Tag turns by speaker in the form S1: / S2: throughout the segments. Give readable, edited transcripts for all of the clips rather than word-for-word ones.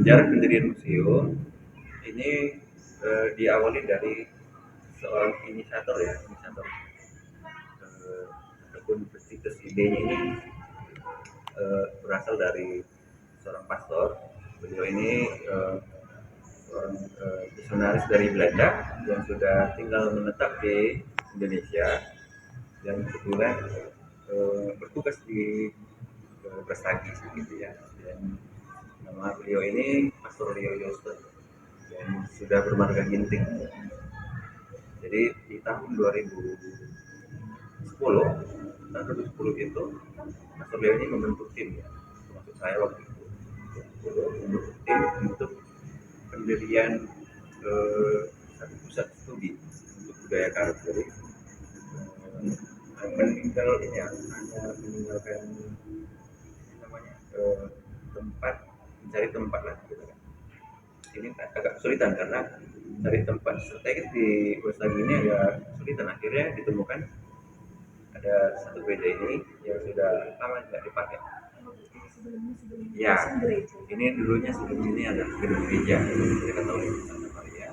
S1: sejarah pendirian museum ini diawali dari seorang inisiator ataupun pencetus idenya ini berasal dari seorang pastor. Beliau ini seorang misionaris dari Belanda yang sudah tinggal menetap di Indonesia dan kebetulan bertugas di Brastagi gitu ya. Dan nama beliau ini Pastor Leo Yoster dan sudah bermarga Ginting. Jadi di tahun 2010 itu Pastor Leo ini membentuk tim ya, termasuk saya waktu itu membentuk tim untuk pendirian satu pusat studi untuk budaya Karo. Jadi meninggal ini ya, hanya meninggalkan namanya tempat, mencari tempat lah gitu kan. Ini agak kesulitan karena cari tempat strategis di Brastagi ini agak kesulitan. Akhirnya ditemukan ada satu gereja ini yang sudah lama tidak dipakai. Ya, ini dulunya sebelum ini ada gedung gereja Katolik Santa Maria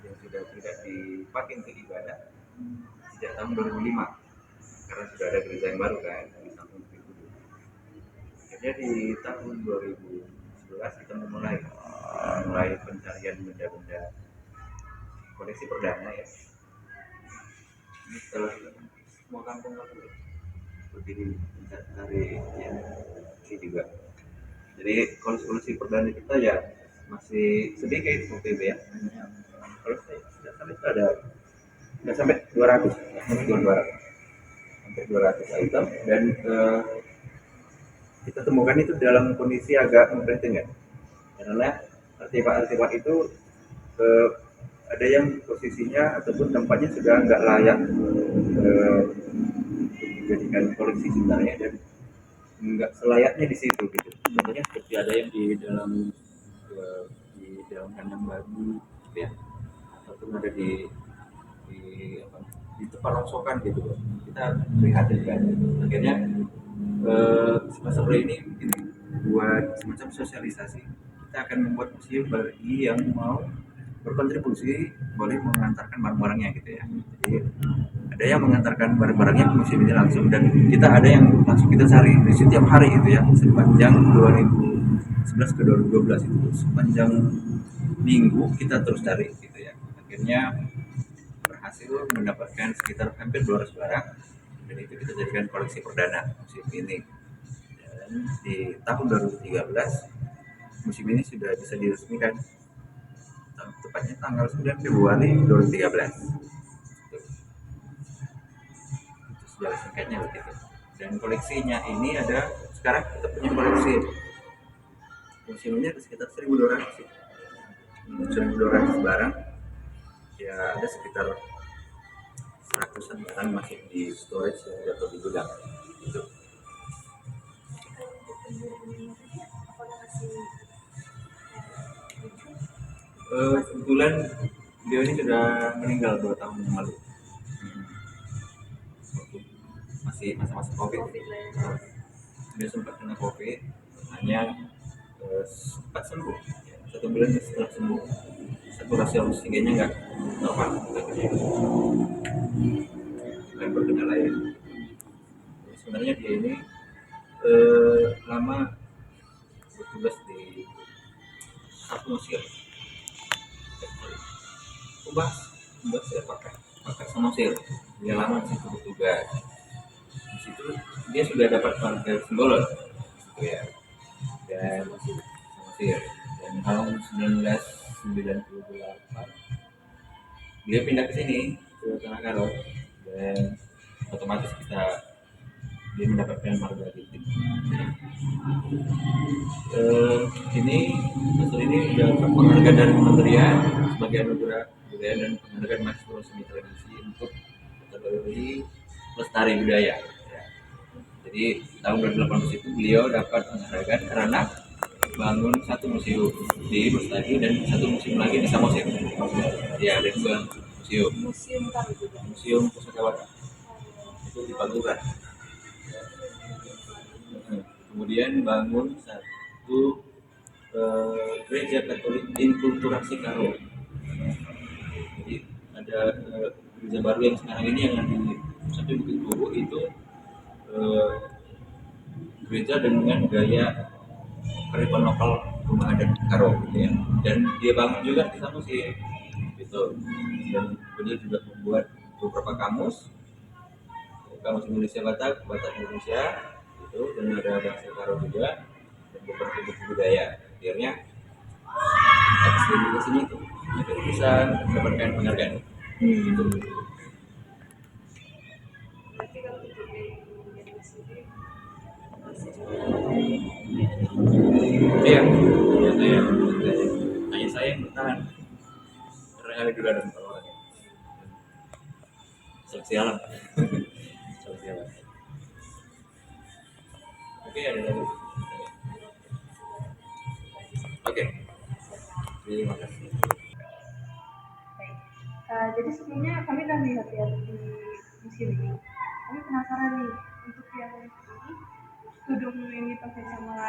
S1: yang sudah tidak dipakai untuk ibadah sejak tahun 2005 karena sudah ada gereja yang baru kan di samping itu. Akhirnya di tahun 2011 kita mulai pencarian benda-benda koleksi perdana ya. Ini setelah semua kampung berdiri mencari yang ini juga. Jadi koleksi perdana kita ya masih sedikit OPB ya. Kalau saya tidak sampai itu ada nggak sampai 200, sampai 200 item dan kita temukan itu dalam kondisi agak memprihatinkan karena artefak-artefak itu ada yang posisinya ataupun tempatnya sudah nggak layak dijadikan koleksi sebenarnya dan nggak selayaknya di situ gitu. Contohnya seperti ada yang di dalam kandang babi gitu ya, ataupun ada di apa, di tempat rongsokan gitu. Kita prihatin kan. Akhirnya semester ini buat semacam sosialisasi. Kita akan membuat museum bagi yang mau berkontribusi boleh mengantarkan barang-barangnya gitu ya. Jadi ada yang mengantarkan barang-barangnya ke museum ini langsung dan kita ada yang langsung kita cari di setiap hari gitu ya sepanjang 2011 ke 2012 itu sepanjang minggu kita terus cari gitu ya. Akhirnya berhasil mendapatkan sekitar hampir 200 barang dan itu kita jadikan koleksi perdana museum ini. Dan di tahun 2013 museum ini sudah bisa diresmikan tepatnya tanggal 9 Februari 2013. Itu sejarah singkatnya begitu. Dan koleksinya ini ada sekarang kita punya koleksi museumnya sekitar 1.200 sih. 1.200 barang ya, ada sekitar 100-an barang masih di storage atau di gudang gitu. Kebetulan beliau ini sudah meninggal 2 tahun yang lalu. Masih masa-masa COVID. Dia sempat kena COVID, hanya sempat sembuh. 1 bulan setelah sembuh, saturasi oksigennya nggak normal, dan bergejala lain. Sebenarnya dia ini lama bertugas di satu museum. Ubah ya pakai Samosir. Dia lama di situ bertugas. Di situ dia sudah dapat pangkat Simbolon, gitu ya. Dan Samosir. Dan tahun 1998 dia pindah ke sini ke Tanah dan otomatis dia mendapatkan marga Ginting. Ini hasil ini dapat penghargaan dari Kementerian sebagai anugerah budaya dan penghargaan mahasiswa seni tradisi untuk kategori lestari budaya. Ya. Jadi tahun 2018 itu beliau dapat penghargaan karena bangun satu museum di Brastagi dan satu museum lagi di Samosir. Ya, ada 2 museum. Museum Pusakawata itu di Panturan. Kemudian bangun satu Gereja Katolik Inkulturasi Karo. Jadi ada gereja baru yang sekarang ini yang di satu Bukit Guru itu gereja dengan gaya kearifan lokal rumah adat Karo gitu ya. Dan dia bangun juga di Sanusi gitu. Dan beliau juga membuat beberapa kamus Indonesia Batak, Batak Indonesia gitu, dan ada bahasa Karo juga dan beberapa buku budaya. Akhirnya atas dedikasinya itu bisa mendapatkan penghargaan. Gitu.
S2: Berarti kalau untuk di sini
S1: Iya, hanya saya yang bertahan karena ada juga ada orang seleksi alam. Seleksi alam. Oke, ada lagi. Oke, terima kasih.
S2: baik. Jadi sebelumnya kami udah lihat ya di sini. Kami penasaran nih untuk yang ini tudung ini pakai sama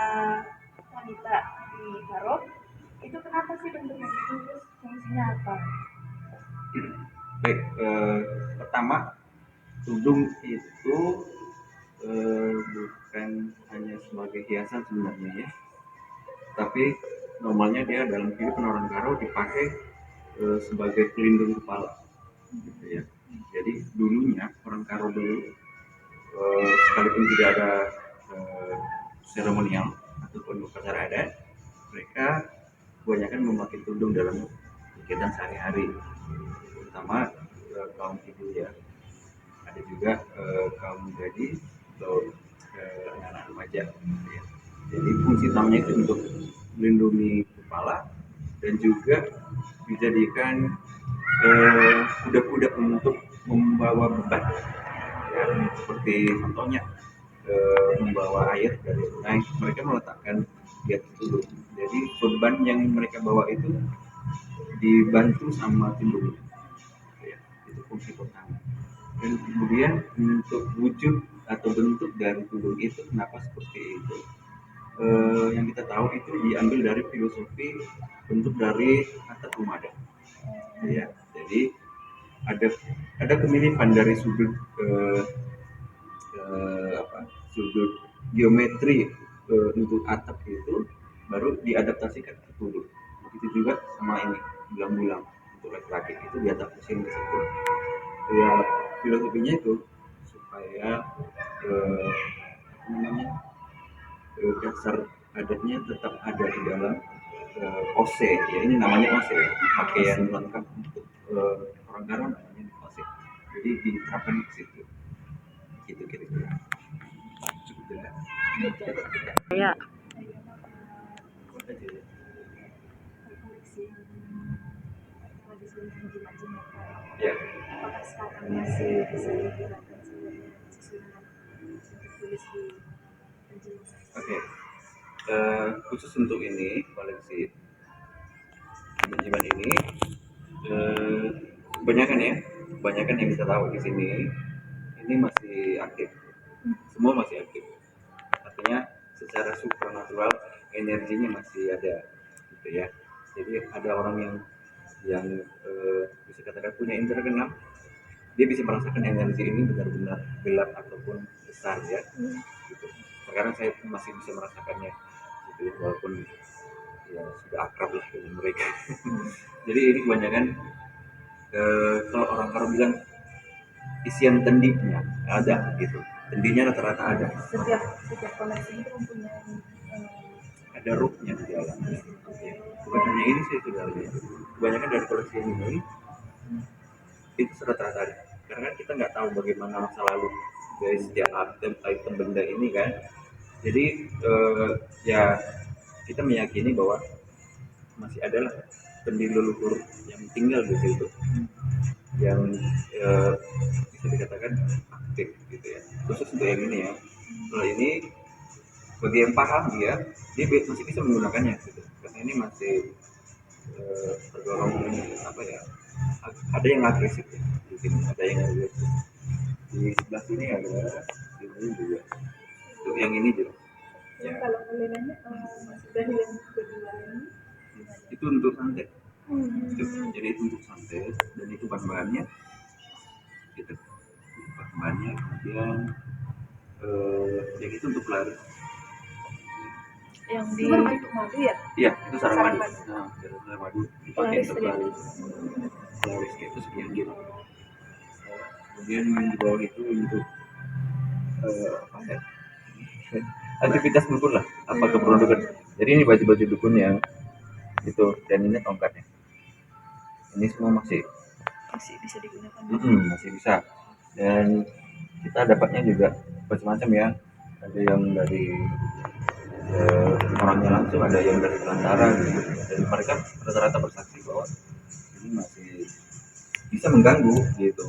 S2: wanita di Barok itu kenapa sih bentuknya itu, terus fungsinya apa?
S1: Baik, pertama tudung itu bukan hanya sebagai hiasan sebenarnya ya, tapi normalnya dia dalam kehidupan orang Karo dipakai sebagai pelindung kepala, gitu ya. Jadi dulunya orang Karo dulu sekalipun tidak ada seremonial ataupun upacara adat, mereka kebanyakan memakai tudung dalam kegiatan sehari-hari, terutama kaum ibu ya. Ada juga kaum gadis atau anak-anak remaja. Ya. Jadi fungsi utamanya itu untuk melindungi kepala dan juga dijadikan kuda-kuda untuk membawa beban. Ya, seperti contohnya membawa air dari sungai, mereka meletakkan di atas tudung. Jadi beban yang mereka bawa itu dibantu sama tudung. Ya, itu fungsi pertama. Dan kemudian untuk wujud atau bentuk dari tudung itu kenapa seperti itu, yang kita tahu itu diambil dari filosofi bentuk dari atap rumah adat ya. Jadi ada kemiripan dari sudut sudut geometri untuk atap itu baru diadaptasikan ke tudung. Begitu juga sama ini bulang-bulang untuk laki-laki itu diadaptasi ke situ ya. Filosofinya itu supaya dasar adatnya tetap ada di dalam ose ya, ini namanya ose ya, pakaian lengkap untuk orang Karo namanya ose, jadi diterapkan ke situ gitu kira-kira. Cukup tidak?
S2: Ya.
S1: Ya.
S2: Apakah sekarang masih bisa digunakan sebagai susunan untuk tulis di penjimat?
S1: Oke. Khusus untuk ini koleksi penjimat ini kebanyakan yang kita tahu di sini ini masih aktif, semua masih aktif, artinya secara supranatural energinya masih ada gitu ya. Jadi ada orang yang bisa katakan punya indera keenam, dia bisa merasakan energi ini benar-benar gelap ataupun besar ya gitu. Sekarang saya masih bisa merasakannya gitu ya, walaupun ya sudah akrab lah dengan mereka. Jadi ini kebanyakan kalau orang Karo bilang isian tendinya ada gitu, tendinya rata-rata ada.
S2: Setiap koleksi itu mempunyai
S1: Ada rootnya di dalam ya. Bukan hanya ini sih sebenarnya, kebanyakan dari koleksi ini itu rata-rata ada, karena kita nggak tahu bagaimana masa lalu dari setiap item benda ini kan. Jadi ya kita meyakini bahwa masih adalah pendiri leluhur yang tinggal di situ, yang bisa dikatakan aktif gitu ya. Khusus untuk yang ini ya, kalau ini bagi yang paham dia masih bisa menggunakannya gitu, karena ini masih tergolong apa ya, ada yang agresif ya di sini, ada yang agresif di sebelah sini, ada di sini juga, untuk yang ini juga
S2: ya. Kalau kaliannya masih dari yang kedua
S1: untuk santet. Jadi itu untuk santet, dan itu bahan-bahannya gitu, bahan-bahannya. Kemudian yang itu untuk pelari.
S2: Yang di berbentuk madu ya?
S1: Iya, itu sarang madu.
S2: Sarang madu.
S1: Nah, sarang madu dipakai untuk pelari. Pelaris itu sekian gitu. Kemudian yang di bawah itu untuk apa ya? Aktivitas dukun lah, apa keperluan dukun. Jadi ini baju-baju dukunnya itu, dan ini tongkatnya. Ini semua masih
S2: bisa digunakan.
S1: Masih bisa. Dan kita dapatnya juga macam-macam ya. Ada yang dari orangnya langsung, ada yang dari perantara gitu. Dan mereka rata-rata bersaksi bahwa ini masih bisa mengganggu gitu.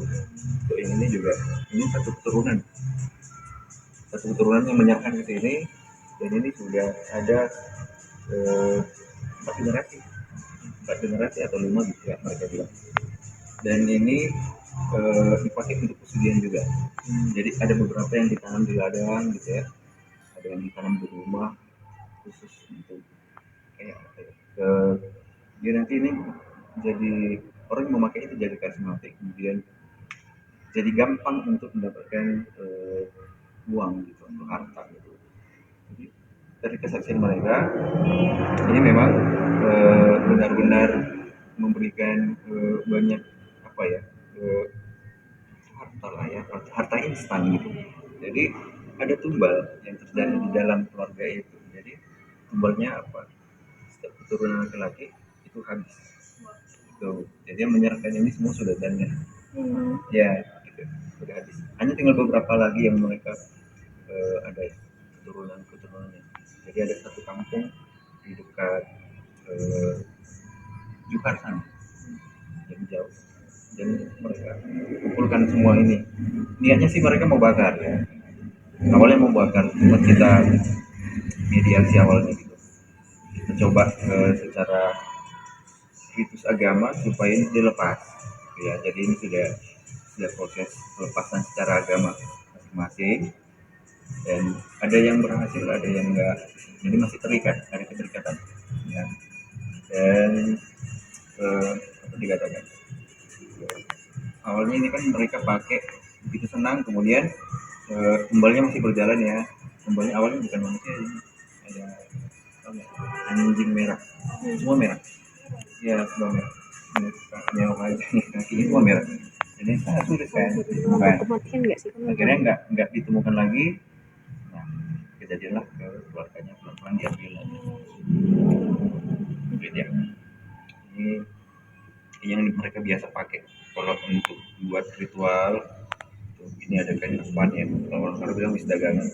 S1: Untuk yang ini juga, ini satu keturunan yang menyerahkan ke sini, dan ini sudah ada 4 generasi atau 5 gitu ya mereka bilang. Dan ini dipakai untuk pesugihan juga. Jadi ada beberapa yang ditanam di ladang gitu ya, ada yang ditanam di rumah khusus untuk kayak dia nanti ini jadi orang yang memakai itu jadi karismatik, kemudian jadi gampang untuk mendapatkan uang gitu atau harta gitu. Jadi dari kesaksian mereka ini memang benar-benar memberikan banyak apa ya, harta lah ya, harta instan gitu. Jadi ada tumbal yang terjadi di dalam keluarga itu. Jadi tumbalnya apa? Setiap keturunan laki-laki itu habis. Tuh, jadi yang menyerahkan ini semua sudah dana. Ya, gitu. Sudah habis. Hanya tinggal beberapa lagi yang mereka ada keturunannya. Jadi ada satu kampung di dekat Jukar sana, jadi jauh. Dan mereka kumpulkan semua ini. Niatnya sih mereka mau bakar ya. Awalnya mau bakar, cuma kita mediasi awalnya gitu. Kita coba secara ritus agama supaya ini dilepas. Ya, jadi ini sudah proses pelepasan secara agama masing-masing. Dan ada yang berhasil, ada yang enggak. Jadi masih terikat, ada keterikatan. Ya. Dan apa dikatakan? Awalnya ini kan mereka pakai begitu senang, kemudian tumbalnya masih berjalan ya. Tumbalnya awalnya bukan manusia, ini ada anjing merah, semua merah. Ya, semua merah. Nyawa aja kakinya semua merah. Jadi sangat sulit kan ditemukan. Akhirnya nggak ditemukan lagi. Nah, kejadianlah keluarganya pelan-pelan diambil lagi. Gitu ya. Ini yang mereka biasa pakai kalau untuk buat ritual. Ini ada kain kafan ya, kalau orang bilang bis dagangan.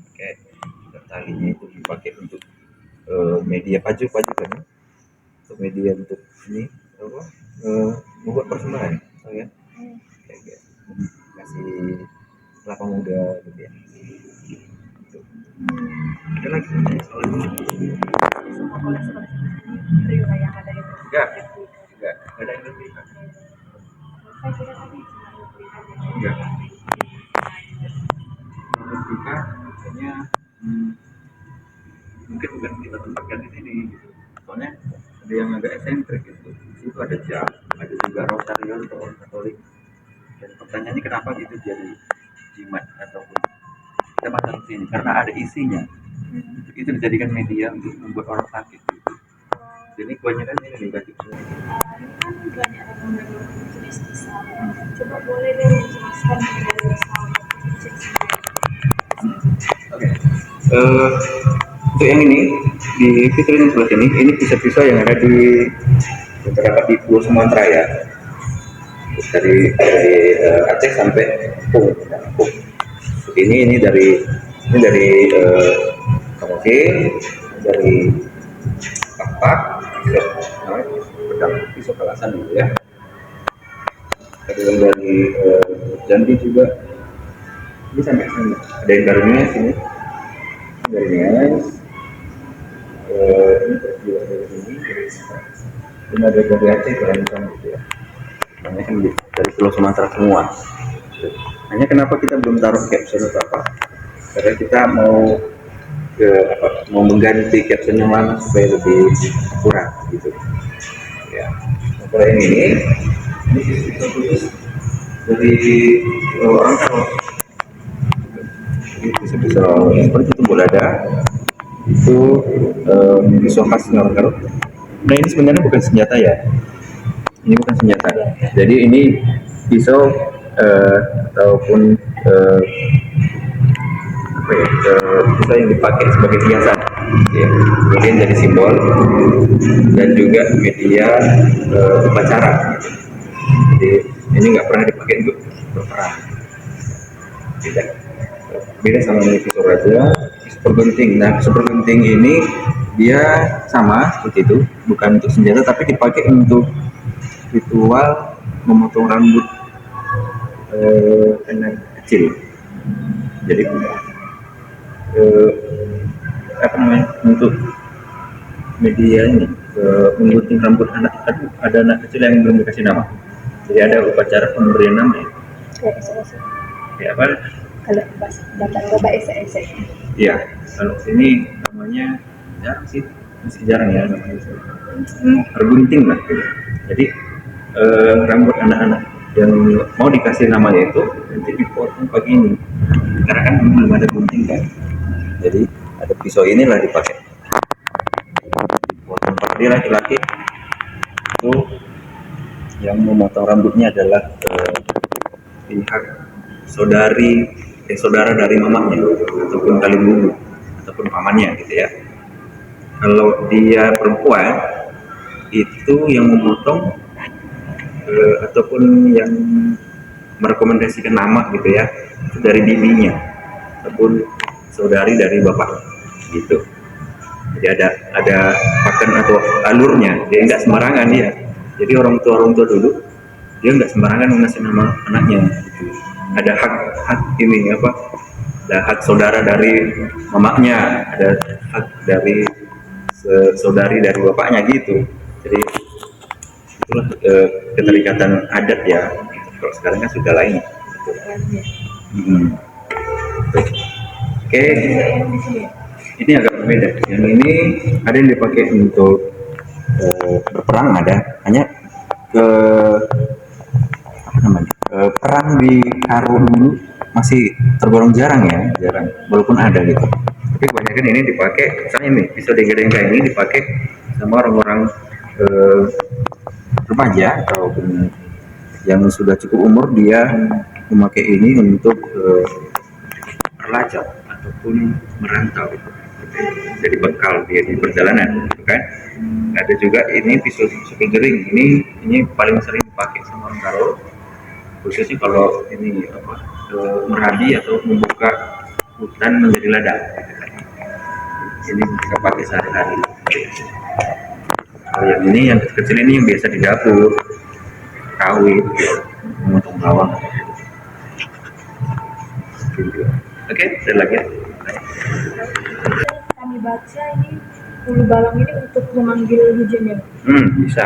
S1: Oke, talinya itu dipakai untuk media paju kan ya? Untuk media untuk ini apa? Membuat persembahan, oh ya, kayak gitu. Kasih kelapa muda gitu ya. Gitu. Ada lagi soal ini? Enggak ada yang lebih. Enggak. Replika misalnya mungkin bukan kita tempatkan di sini gitu. Soalnya ada yang agak eksentrik gitu. Di situ ada jam, ada juga rosario untuk orang Katolik. Dan pertanyaannya kenapa gitu jadi jimat ataupun kita pasang sini, karena ada isinya. Itu dijadikan media untuk membuat orang sakit gitu. Jadi kebanyakan ini negatif semua.
S2: Kan banyak ragam jenis pisang. Coba boleh deh menjelaskan mengenai pisang.
S1: Oke. Untuk yang ini di fitur yang sebelah ini pisau-pisau yang ada di terdapat di Pulau Sumatera ya. Dari Aceh sampai Pung. Ini dari Kamoke, dari Kapak, pedang pisau kalasan gitu ya. Ada yang dari Jambi juga. Ini sampai sini. Ada yang dari Nias ini. Dari Nias. Ini juga dari sini. Ini ada dari Aceh, Kalimantan gitu ya. Banyak kan dari Pulau Sumatera semua. Hanya kenapa kita belum taruh caption atau apa? Karena kita mau mengganti caption yang lama supaya lebih akurat. gitu ya. Nah, kalau yang ini khusus dari orang kalau pisau-pisau seperti itu boleh ada itu pisau khasnya orang Garut. Nah ini sebenarnya bukan senjata ya, ini bukan senjata. Jadi ini pisau ataupun apa ya, pisau yang dipakai sebagai hiasan, ya, kemudian jadi simbol dan juga media upacara. Jadi ini nggak pernah dipakai untuk berperang. Beda, beda sama ini pisau raja, pisau pergunting. Nah, pisau pergunting ini dia sama seperti itu, bukan untuk senjata tapi dipakai untuk ritual memotong rambut anak kecil. Jadi apa namanya, untuk media ini menggunting rambut anak, ada anak kecil yang belum dikasih nama, jadi ada upacara pemberian nama ya.
S2: Kayak SOS.
S1: Ya apa?
S2: Kalau dapat coba SOS.
S1: Iya, kalau sini namanya jarang sih, masih jarang ya namanya. Pergunting lah gitu. Jadi rambut anak-anak yang mau dikasih namanya itu nanti dipotong pagi ini, karena kan belum ada gunting kan. Jadi ada pisau inilah dipakai. Dipotong. Kalau dia laki-laki itu yang memotong rambutnya adalah pihak saudara dari mamanya ataupun kali bulu ataupun pamannya gitu ya. Kalau dia perempuan itu yang memotong ataupun yang merekomendasikan nama gitu ya, itu dari bibinya ataupun saudari dari bapak gitu. Jadi ada paken atau alurnya, dia nggak sembarangan dia. Jadi orang tua dulu dia nggak sembarangan mengasih nama anaknya gitu. Ada hak ini apa, ada hak saudara dari mamanya, ada hak dari saudari dari bapaknya gitu. Jadi itulah keterikatan adat ya. Kalau sekarang kan sudah lain gitu. Oke, ini agak berbeda. Yang ini ada yang dipakai untuk berperang, ada hanya ke apa namanya, perang di Karo dulu masih tergolong jarang ya, jarang, walaupun ada gitu. Tapi kebanyakan ini dipakai, misalnya ini pisau dengga kayak ini dipakai sama orang-orang remaja ataupun yang sudah cukup umur, dia memakai ini untuk berlacak ataupun merantau gitu. Jadi bekal dia di perjalanan gitu kan. Ada juga ini pisau jering, ini paling sering dipakai sama orang Karo, khususnya kalau ini apa, merabi atau membuka hutan menjadi ladang. Ini bisa pakai sehari-hari. Kalau yang ini, yang kecil-kecil ini yang biasa di dapur, kawin, memotong bawang. Oke, ada lagi.
S2: Kami baca ini ulu balang ini untuk memanggil hujan ya.
S1: Bisa.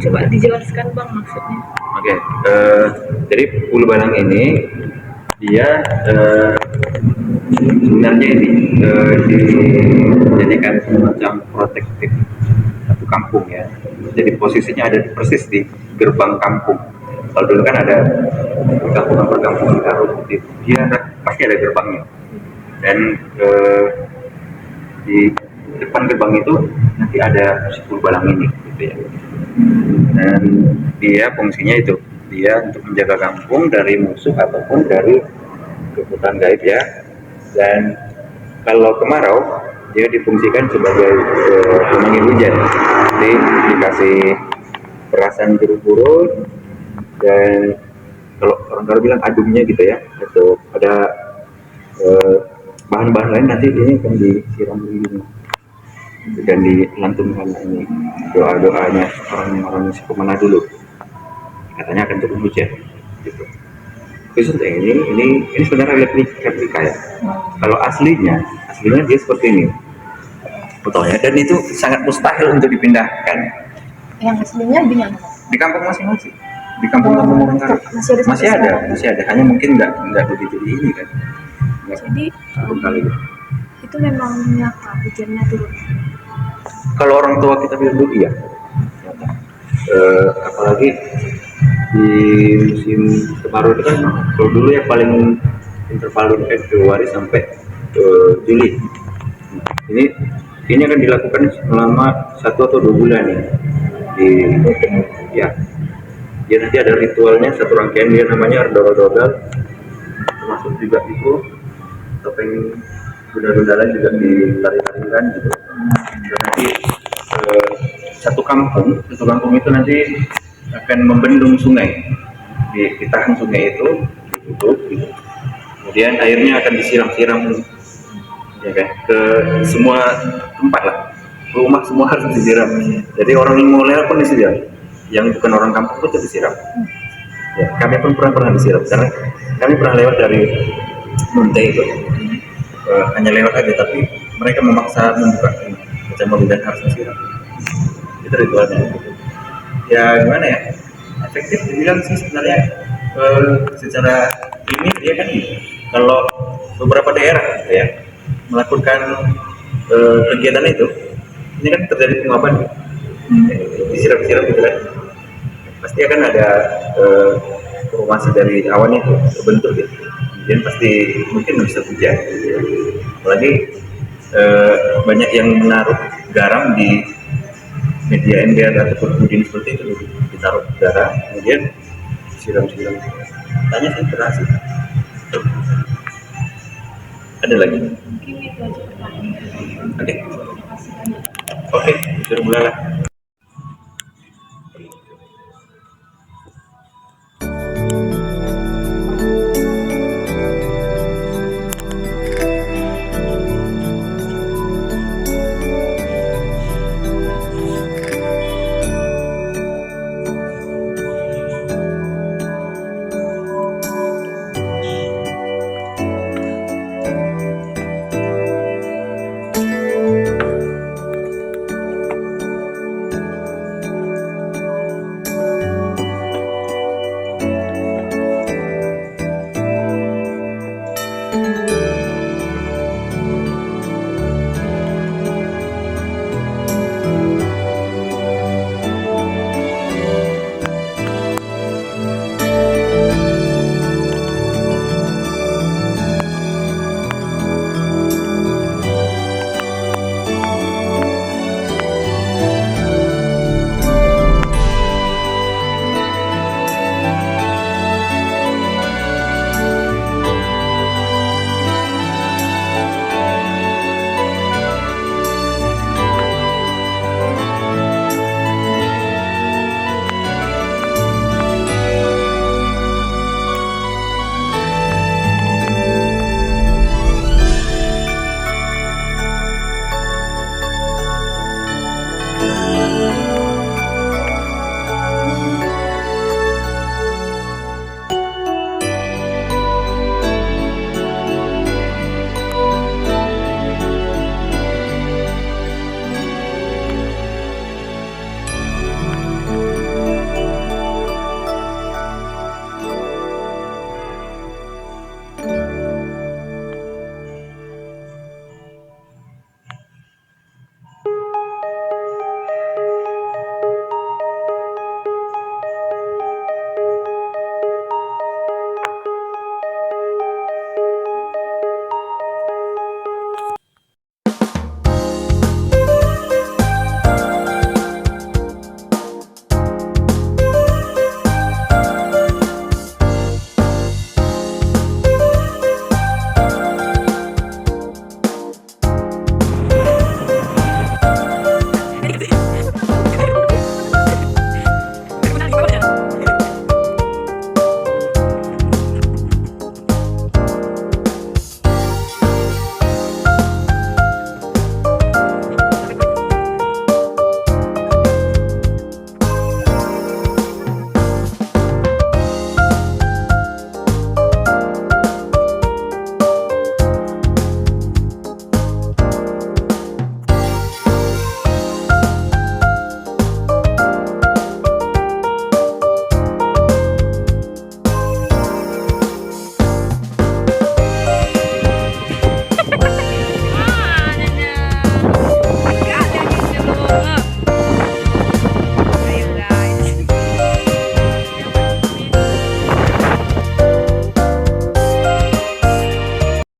S2: Coba dijelaskan Bang maksudnya.
S1: Oke, jadi ulu balang ini dia sebenarnya ini dijadikan semacam protektif satu kampung ya. Jadi posisinya ada persis di gerbang kampung. Kalau dulu kan ada perkampungan Karo seperti itu, dia pasti ada gerbangnya. Dan di depan gerbang itu nanti ada si ulu balang ini gitu ya. Dan dia fungsinya itu, dia untuk menjaga kampung dari musuh ataupun dari kekuatan gaib ya. Dan kalau kemarau dia difungsikan sebagai pemanggil hujan. Jadi dikasih perasan biru-biru, dan kalau orang Karo bilang adumnya gitu ya, atau ada bahan-bahan lain, nanti ini akan disiram begini dan dilantunkan ini doa-doanya orang-orang suku mana dulu, katanya akan turun hujan gitu. Khusus ini sebenarnya replika ya. Kalau aslinya dia seperti ini fotonya, dan itu sangat mustahil untuk dipindahkan.
S2: Yang aslinya di mana?
S1: Di kampung masing-masing, di kampung orang Karo masih ada, hanya mungkin nggak begitu di ini kan.
S2: Jadi
S1: kali
S2: itu memang nyata hujannya turun.
S1: Kalau orang tua kita bilang dulu iya, Apalagi di musim kemarau itu kan, kalau dulu ya paling interval Februari sampai Juli. Ini ini akan dilakukan selama 1 atau 2 bulan ya. Di ya, dia nanti ada ritualnya, satu rangkaian, dia namanya Ardora-Dogal, termasuk juga itu topeng gundal-gundalan juga ditari-tarikan gitu. Dan nanti eh, satu kampung itu nanti akan membendung sungai, ditahan sungai itu, ditutup gitu. Kemudian airnya akan disiram-siram ya kan, ke semua tempat lah, rumah semua harus disiram. Jadi orang yang mau lewat pun disiram, yang bukan orang kampung pun disiram. Ya, kami pun pernah disiram karena kami pernah lewat dari Munte itu. Hanya lewat aja, tapi mereka memaksa membuka kaca mobil dan harus disiram. Itu ritualnya. Ya gimana ya, efektif dibilang sih sebenarnya. Secara ini dia kan gitu. Kalau beberapa daerah gitu ya melakukan kegiatan itu, ini kan terjadi penguapan gitu. Disiram-siram gitu kan, pasti akan ada formasi dari awan itu terbentuk gitu, dan pasti mungkin bisa hujan gitu. Apalagi banyak yang menaruh garam di media ember ataupun puding seperti itu, ditaruh garam kemudian siram-siram. Tanya sih berhasil. Ada lagi?
S2: Mungkin itu aja pertanyaan.
S1: Oke,
S2: Terima kasih banyak.
S1: oke, sudah mulai lah.